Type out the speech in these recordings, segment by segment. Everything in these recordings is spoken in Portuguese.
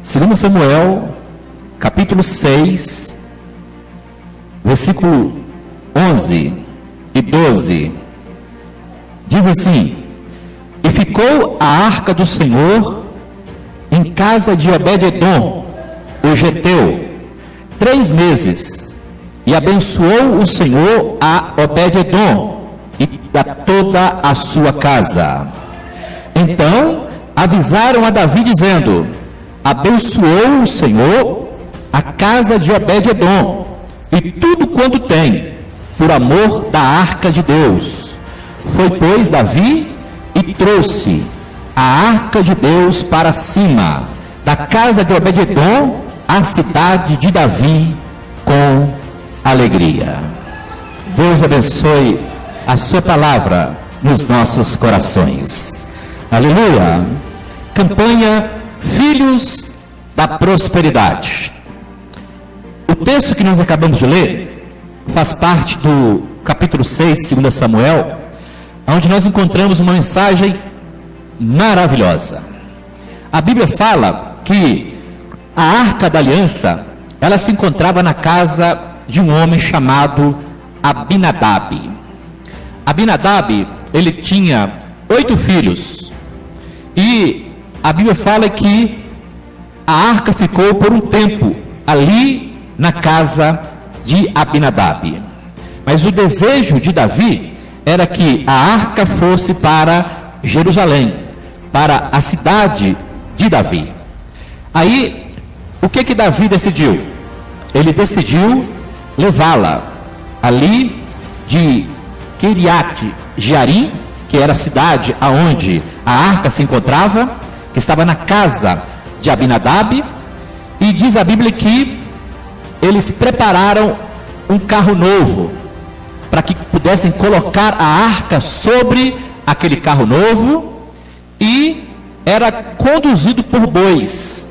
2 Samuel, capítulo 6, versículo 11 e 12, diz assim: E ficou a arca do Senhor em casa de Obed-edom, o geteu, 3 meses, e abençoou o Senhor a Obed-edom e a toda a sua casa. Então avisaram a Davi dizendo: Abençoou o Senhor a casa de Obed-edom e tudo quanto tem, por amor da arca de Deus. Foi, pois, Davi e trouxe a arca de Deus para cima da casa de Obed-edom à cidade de Davi com alegria. Deus abençoe a sua palavra nos nossos corações. Aleluia. Campanha Filhos da Prosperidade. O texto que nós acabamos de ler faz parte do capítulo 6 de 2 Samuel, onde nós encontramos uma mensagem maravilhosa. A Bíblia fala que a Arca da Aliança, ela se encontrava na casa de um homem chamado Abinadab. Abinadab, ele tinha 8 filhos, e a Bíblia fala que a arca ficou por um tempo ali na casa de Abinadab. Mas o desejo de Davi era que a arca fosse para Jerusalém, para a cidade de Davi. Aí, o que Davi decidiu? Ele decidiu levá-la ali de Kiriat Jearim, que era a cidade aonde a arca se encontrava, que estava na casa de Abinadab, e diz a Bíblia que eles prepararam um carro novo, para que pudessem colocar a arca sobre aquele carro novo, e era conduzido por bois.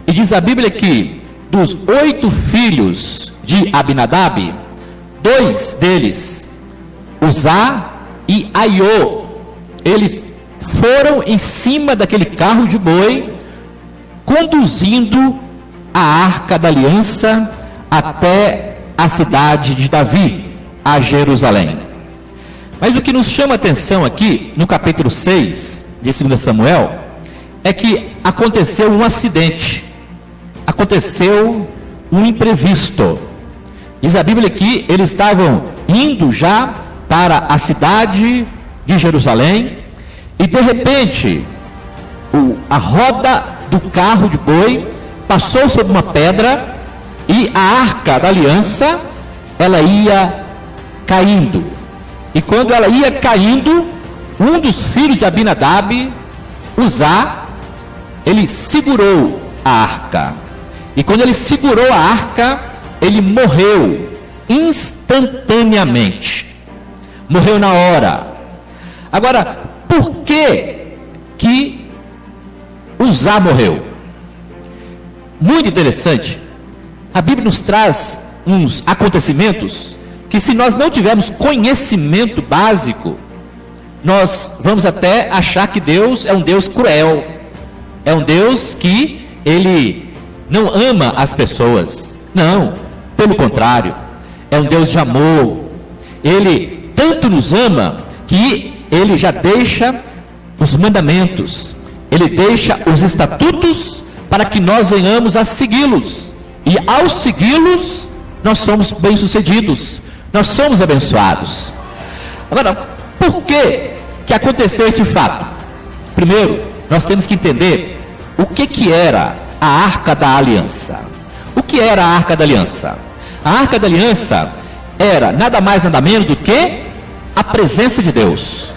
E diz a Bíblia que dos 8 filhos de Abinadab, 2 deles, Uzá e Aiô, eles foram em cima daquele carro de boi, conduzindo a Arca da Aliança até a cidade de Davi, a Jerusalém. Mas o que nos chama a atenção aqui, no capítulo 6 de 2 Samuel, é que aconteceu um acidente, aconteceu um imprevisto. Diz a Bíblia que eles estavam indo já para a cidade de Jerusalém, e de repente a roda do carro de boi passou sobre uma pedra, e a Arca da Aliança, ela ia caindo. E quando ela ia caindo, um dos filhos de Abinadab, Uzá, ele segurou a arca. E quando ele segurou a arca, ele morreu instantaneamente. Morreu na hora. Agora, por que Uzá morreu? Muito interessante. A Bíblia nos traz uns acontecimentos que, se nós não tivermos conhecimento básico, nós vamos até achar que Deus é um Deus cruel, é um Deus que ele não ama as pessoas. Não, pelo contrário, é um Deus de amor. Ele tanto nos ama que ele já deixa os mandamentos, ele deixa os estatutos para que nós venhamos a segui-los, e ao segui-los nós somos bem-sucedidos, nós somos abençoados. Agora, por que aconteceu esse fato? Primeiro, nós temos que entender o que era a Arca da Aliança. O que era a Arca da Aliança? A Arca da Aliança era nada mais nada menos do que a presença de Deus.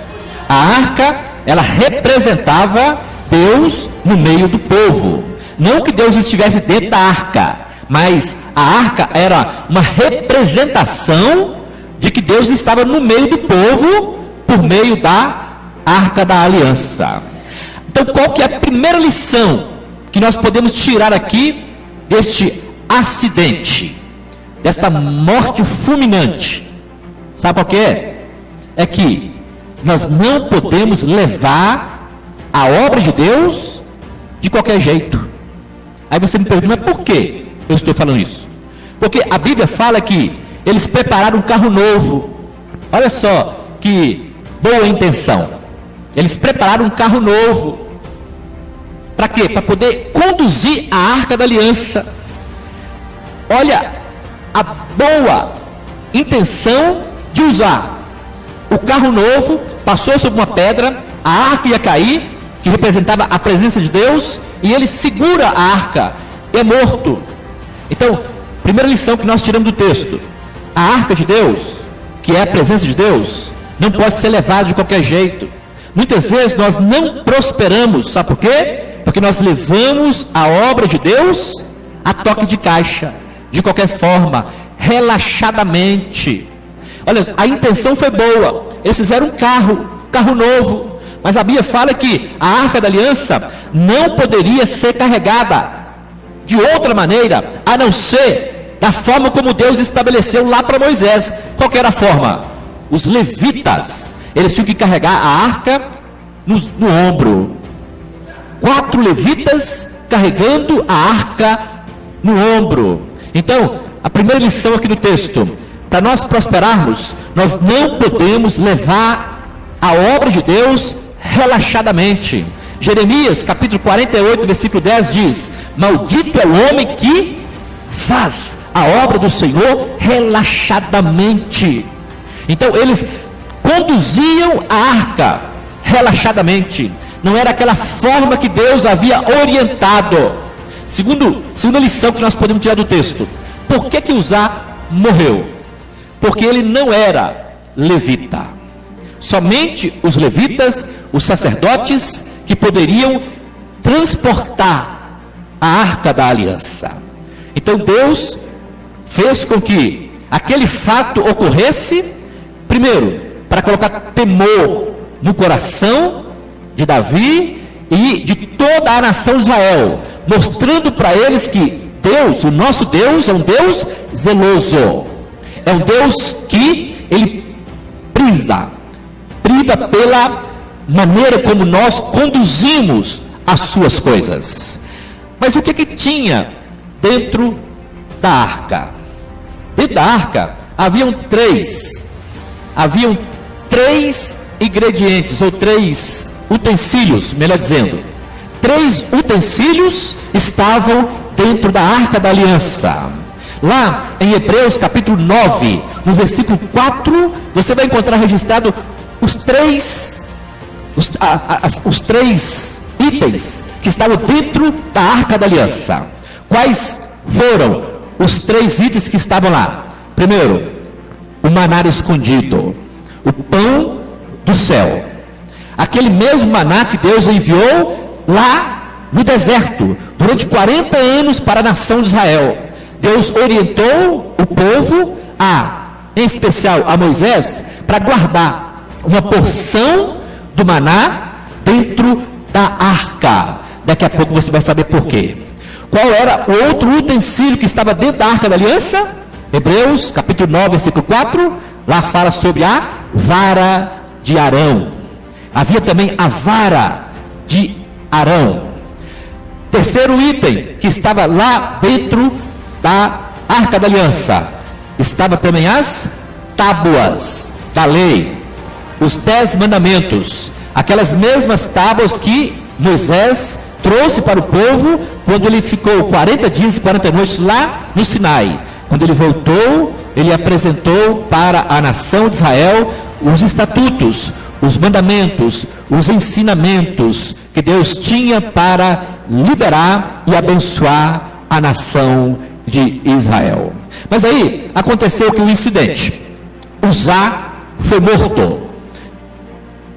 A arca, ela representava Deus no meio do povo. Não que Deus estivesse dentro da arca, mas a arca era uma representação de que Deus estava no meio do povo por meio da Arca da Aliança. Então, qual que é a primeira lição que nós podemos tirar aqui deste acidente, desta morte fulminante? Sabe qual que é? É que nós não podemos levar a obra de Deus de qualquer jeito. Aí você me pergunta, mas por que eu estou falando isso? Porque a Bíblia fala que eles prepararam um carro novo. Olha só que boa intenção. Eles prepararam um carro novo. Para quê? Para poder conduzir a Arca da Aliança. Olha a boa intenção de usar o carro novo. Passou sobre uma pedra, a arca ia cair, que representava a presença de Deus, e ele segura a arca e é morto. Então, primeira lição que nós tiramos do texto: a arca de Deus, que é a presença de Deus, não pode ser levada de qualquer jeito. Muitas vezes nós não prosperamos, sabe por quê? Porque nós levamos a obra de Deus a toque de caixa, de qualquer forma, relaxadamente. Olha, a intenção foi boa, eles fizeram um carro novo, mas a Bíblia fala que a Arca da Aliança não poderia ser carregada de outra maneira, a não ser da forma como Deus estabeleceu lá para Moisés. Qual que era a forma? Os levitas, eles tinham que carregar a arca no ombro. 4 levitas carregando a arca no ombro. Então, a primeira lição aqui no texto: para nós prosperarmos, nós não podemos levar a obra de Deus relaxadamente. Jeremias capítulo 48, versículo 10 diz: maldito é o homem que faz a obra do Senhor relaxadamente. Então eles conduziam a arca relaxadamente. Não era aquela forma que Deus havia orientado. Segunda lição que nós podemos tirar do texto: por que Uzá morreu? Porque ele não era levita. Somente os levitas, os sacerdotes, que poderiam transportar a arca da aliança. Então Deus fez com que aquele fato ocorresse, primeiro, para colocar temor no coração de Davi e de toda a nação de Israel, mostrando para eles que Deus, o nosso Deus, é um Deus zeloso, é um Deus que ele priva pela maneira como nós conduzimos as suas coisas. Mas o que tinha dentro da arca? Dentro da arca haviam três ingredientes, ou 3 utensílios, melhor dizendo. 3 utensílios estavam dentro da Arca da Aliança. Lá em Hebreus capítulo 9, no versículo 4, você vai encontrar registrado os três itens que estavam dentro da Arca da Aliança. Quais foram os 3 itens que estavam lá? Primeiro, o maná escondido, o pão do céu, aquele mesmo maná que Deus enviou lá no deserto, durante 40 anos para a nação de Israel. Deus orientou o povo, em especial a Moisés, para guardar uma porção do maná dentro da arca. Daqui a pouco você vai saber por quê. Qual era o outro utensílio que estava dentro da Arca da Aliança? Hebreus capítulo 9, versículo 4, lá fala sobre a vara de Arão. Havia também a vara de Arão. Terceiro item que estava lá dentro da Arca da Aliança, estava também as tábuas da lei, os 10 mandamentos, aquelas mesmas tábuas que Moisés trouxe para o povo quando ele ficou 40 dias e 40 noites lá no Sinai. Quando ele voltou, ele apresentou para a nação de Israel os estatutos, os mandamentos, os ensinamentos que Deus tinha para liberar e abençoar a nação de Israel. Mas aí aconteceu que um incidente: Uzá foi morto.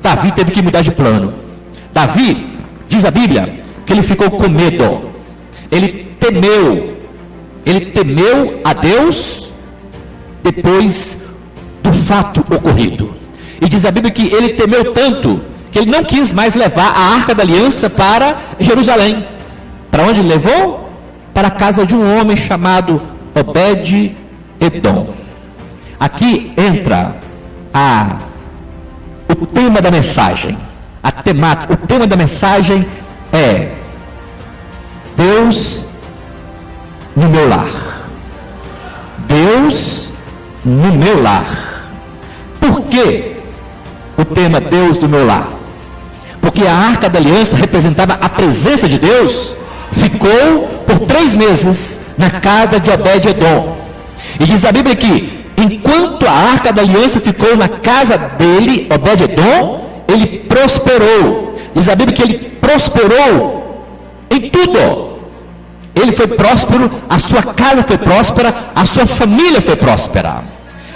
Davi teve que mudar de plano. Davi, diz a Bíblia, que ele ficou com medo. Ele temeu a Deus depois do fato ocorrido. E diz a Bíblia que ele temeu tanto que ele não quis mais levar a Arca da Aliança para Jerusalém. Para onde ele levou? Para a casa de um homem chamado Obed-Edom. Aqui entra o tema da mensagem, a temática. O tema da mensagem é: Deus no meu lar. Deus no meu lar. Por que o tema Deus no meu lar? Porque a Arca da Aliança representava a presença de Deus, ficou por 3 meses na casa de Obed-Edom. E diz a Bíblia que, enquanto a Arca da Aliança ficou na casa dele, Obed-Edom, ele prosperou. Diz a Bíblia que ele prosperou em tudo. Ele foi próspero, a sua casa foi próspera, a sua família foi próspera.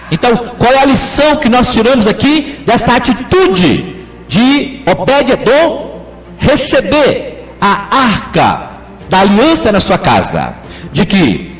Então, qual é a lição que nós tiramos aqui desta atitude de Obed-Edom receber a Arca da Aliança na sua casa? De que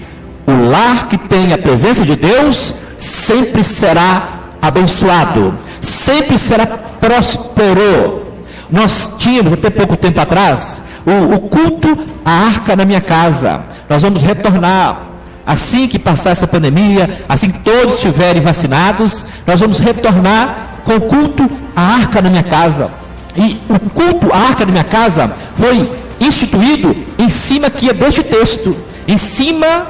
o lar que tem a presença de Deus sempre será abençoado, sempre será próspero. Nós tínhamos até pouco tempo atrás o culto à Arca na minha casa. Nós vamos retornar assim que passar essa pandemia, assim que todos estiverem vacinados, nós vamos retornar com o culto à Arca na minha casa. E o culto à Arca na minha casa foi instituído em cima aqui deste texto, em cima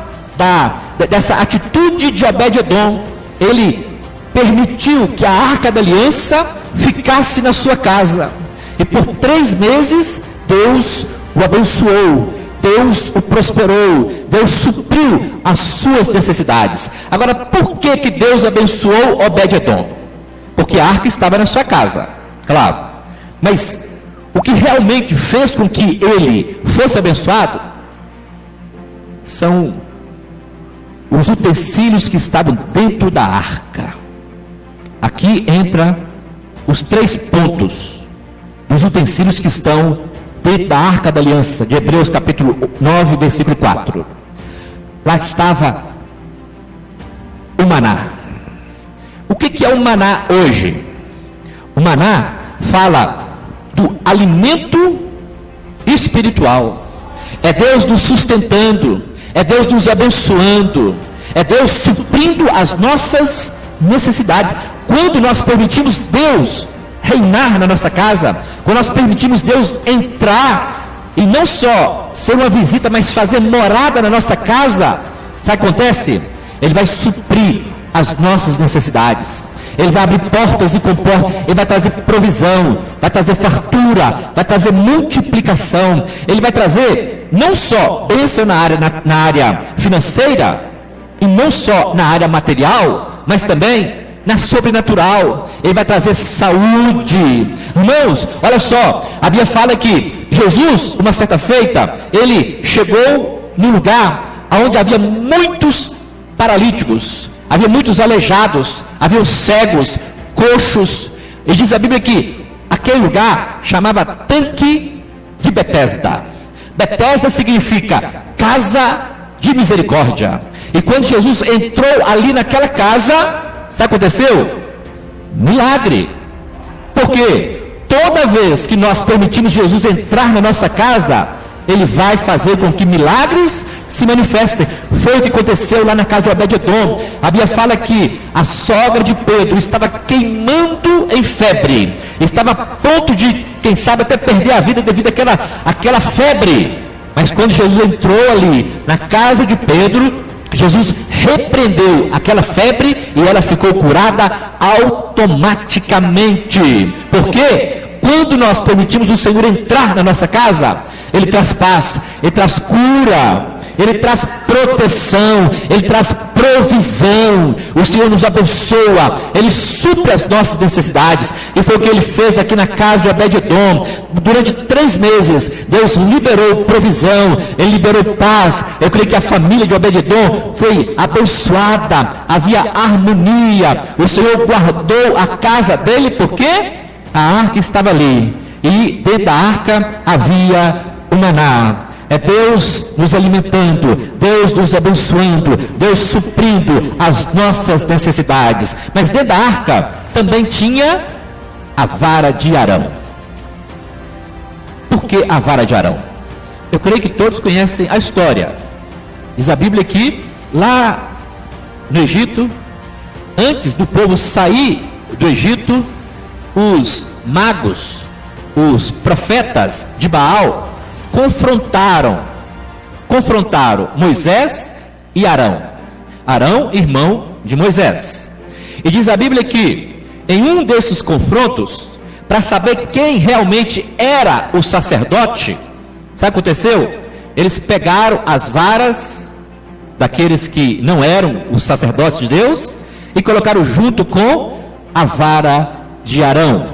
dessa atitude de Obed-Edom. Ele permitiu que a Arca da Aliança ficasse na sua casa, e por 3 meses Deus o abençoou, Deus o prosperou, Deus supriu as suas necessidades. Agora, por que Deus abençoou Obed-Edom? Porque a arca estava na sua casa, claro, mas o que realmente fez com que ele fosse abençoado são os utensílios que estavam dentro da arca. Aqui entra os 3 pontos dos utensílios que estão dentro da Arca da Aliança, de Hebreus capítulo 9, versículo 4. Lá estava o maná. O que é o maná hoje? O maná fala do alimento espiritual. É Deus nos sustentando, é Deus nos abençoando, é Deus suprindo as nossas necessidades. Quando nós permitimos Deus reinar na nossa casa, quando nós permitimos Deus entrar, e não só ser uma visita, mas fazer morada na nossa casa, sabe o que acontece? Ele vai suprir as nossas necessidades, Ele vai abrir portas e comportas, Ele vai trazer provisão, vai trazer fartura, vai trazer multiplicação, Ele vai trazer não só bênção na área financeira, e não só na área material, mas também na sobrenatural. Ele vai trazer saúde. Irmãos, olha só, a Bíblia fala que Jesus, uma certa feita, ele chegou num lugar onde havia muitos paralíticos, havia muitos aleijados, havia cegos, coxos, e diz a Bíblia que aquele lugar chamava Tanque de Betesda. Betesda significa casa de misericórdia. E quando Jesus entrou ali naquela casa, sabe o que aconteceu? Milagre. Porque toda vez que nós permitimos Jesus entrar na nossa casa, Ele vai fazer com que milagres se manifestem. Foi o que aconteceu lá na casa de Obed-Edom. A Bíblia fala que a sogra de Pedro estava queimando em febre, estava a ponto de, quem sabe, até perder a vida devido àquela febre. Mas quando Jesus entrou ali na casa de Pedro, Jesus repreendeu aquela febre e ela ficou curada automaticamente. Porque quando nós permitimos o Senhor entrar na nossa casa, Ele traz paz, Ele traz cura, Ele traz proteção, Ele traz provisão. O Senhor nos abençoa, Ele supre as nossas necessidades. E foi o que Ele fez aqui na casa de Obed-Edom. Durante 3 meses, Deus liberou provisão, Ele liberou paz. Eu creio que a família de Obed-Edom foi abençoada, havia harmonia. O Senhor guardou a casa dele, porque a arca estava ali, e dentro da arca havia o maná. É Deus nos alimentando, Deus nos abençoando, Deus suprindo as nossas necessidades. Mas dentro da arca também tinha a vara de Arão. Por que a vara de Arão? Eu creio que todos conhecem a história. Diz a Bíblia que lá no Egito, antes do povo sair do Egito, os magos, os profetas de Baal, confrontaram confrontaram Moisés e Arão. Arão, irmão de Moisés. E diz a Bíblia que em um desses confrontos, para saber quem realmente era o sacerdote, sabe o que aconteceu? Eles pegaram as varas daqueles que não eram os sacerdotes de Deus e colocaram junto com a vara de Arão.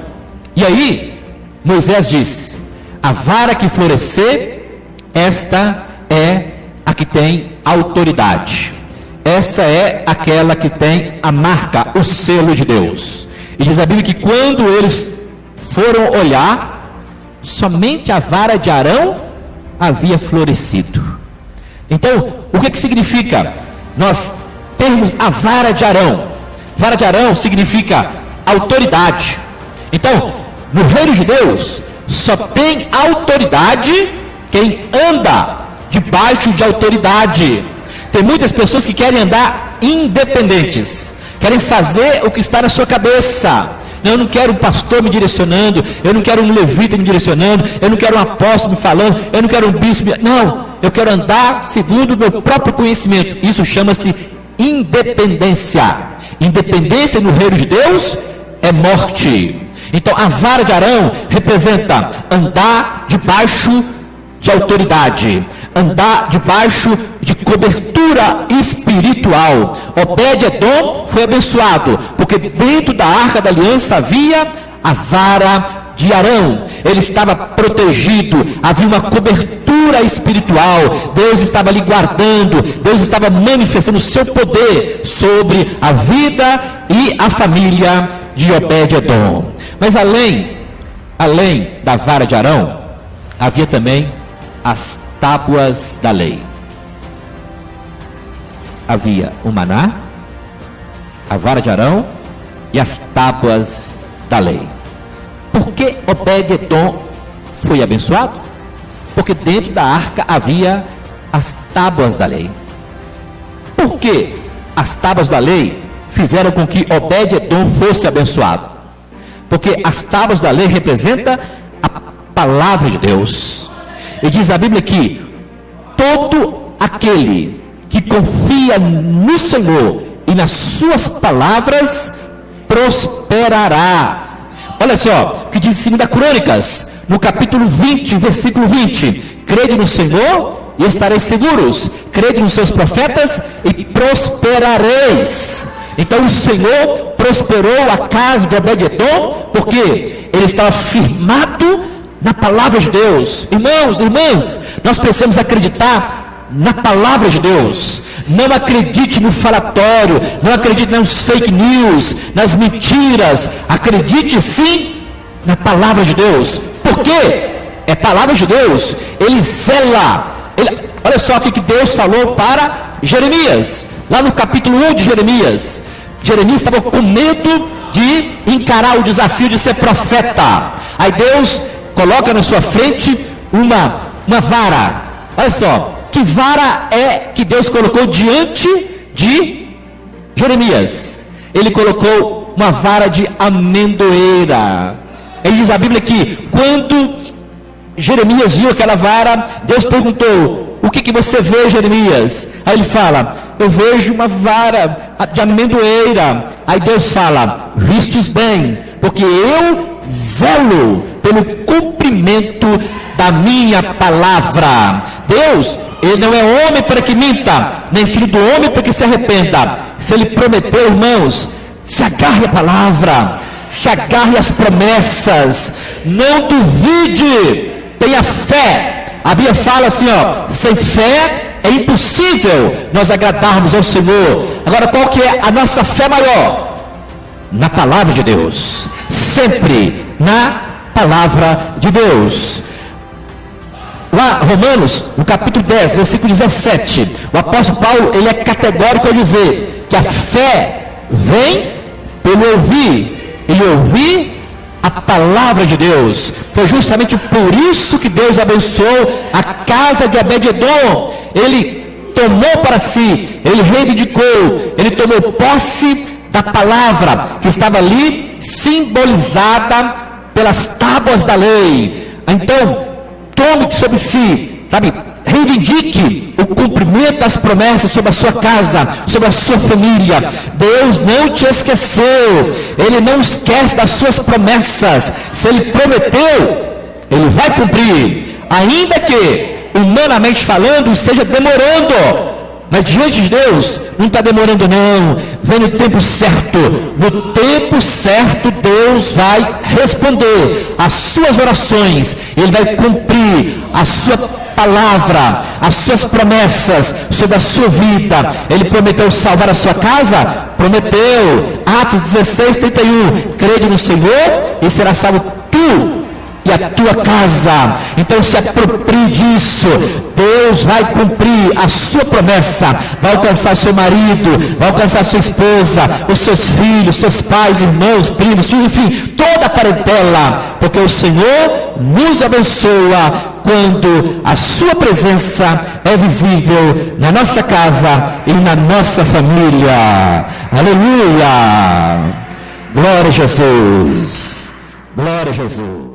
E aí Moisés disse: a vara que florescer, esta é a que tem autoridade, essa é aquela que tem a marca, o selo de Deus. E diz a Bíblia que quando eles foram olhar, somente a vara de Arão havia florescido. Então, o que significa nós termos a vara de Arão? Vara de Arão significa autoridade. Então, no reino de Deus, só tem autoridade quem anda debaixo de autoridade. Tem muitas pessoas que querem andar independentes, querem fazer o que está na sua cabeça. Eu não quero um pastor me direcionando, eu não quero um levita me direcionando, eu não quero um apóstolo me falando, eu não quero um bispo não, eu quero andar segundo o meu próprio conhecimento. Isso chama-se independência. Independência no reino de Deus é morte. Então a vara de Arão representa andar debaixo de autoridade, andar debaixo de cobertura espiritual. Obed-edom foi abençoado, porque dentro da arca da aliança havia a vara de Arão. Ele estava protegido, havia uma cobertura espiritual. Deus estava lhe guardando, Deus estava manifestando o seu poder sobre a vida e a família de Obed-edom. Mas além da vara de Arão, havia também as tábuas da lei. Havia o maná, a vara de Arão e as tábuas da lei. Por que Obed-edom foi abençoado? Porque dentro da arca havia as tábuas da lei. Por que as tábuas da lei fizeram com que Obed-edom fosse abençoado? Porque as tábuas da lei representam a palavra de Deus. E diz a Bíblia que todo aquele que confia no Senhor e nas suas palavras prosperará. Olha só o que diz em 2 Crônicas, no capítulo 20, versículo 20: crede no Senhor e estareis seguros, crede nos seus profetas e prosperareis. Então o Senhor prosperou a casa de Obed-edom, porque ele estava firmado na palavra de Deus. Irmãos, irmãs, nós precisamos acreditar na palavra de Deus. Não acredite no falatório, não acredite nos fake news, nas mentiras. Acredite sim na palavra de Deus. Por quê? É palavra de Deus. Ele zela. Olha só o que Deus falou para Jeremias, lá no capítulo 1 de Jeremias. Jeremias estava com medo de encarar o desafio de ser profeta. Aí Deus coloca na sua frente uma vara. Olha só, que vara é que Deus colocou diante de Jeremias? Ele colocou uma vara de amendoeira. Ele diz a Bíblia que quando Jeremias viu aquela vara, Deus perguntou: o que você vê, Jeremias? Aí ele fala: eu vejo uma vara de amendoeira. Aí Deus fala: vistes bem, porque eu zelo pelo cumprimento da minha palavra. Deus, ele não é homem para que minta, nem filho do homem para que se arrependa. Se ele prometeu, irmãos, se agarre à palavra, se agarre às promessas, não duvide, tenha fé. A Bíblia fala assim, sem fé é impossível nós agradarmos ao Senhor. Agora, qual que é a nossa fé maior? Na palavra de Deus, sempre na palavra de Deus. Lá, Romanos, no capítulo 10, versículo 17, o apóstolo Paulo, ele é categórico ao dizer que a fé vem pelo ouvir, e ouvir a palavra de Deus. Foi justamente por isso que Deus abençoou a casa de Obed-edom. Ele tomou para si, ele reivindicou, ele tomou posse da palavra que estava ali simbolizada pelas tábuas da lei. Então, tome sobre si, reivindique o cumprimento das promessas sobre a sua casa, sobre a sua família. Deus não te esqueceu, Ele não esquece das suas promessas. Se Ele prometeu, Ele vai cumprir, ainda que, humanamente falando, esteja demorando. Mas diante de Deus, não está demorando não, vem no tempo certo. No tempo certo, Deus vai responder às suas orações, Ele vai cumprir a sua palavra, as suas promessas sobre a sua vida. Ele prometeu salvar a sua casa? Prometeu. Atos 16, 31, crede no Senhor e será salvo tu e a tua casa. Então se aproprie disso. Deus vai cumprir a sua promessa, vai alcançar seu marido, vai alcançar sua esposa, os seus filhos, seus pais, irmãos, primos, enfim, toda a parentela, porque o Senhor nos abençoa quando a sua presença é visível na nossa casa e na nossa família. Aleluia! Glória a Jesus! Glória a Jesus!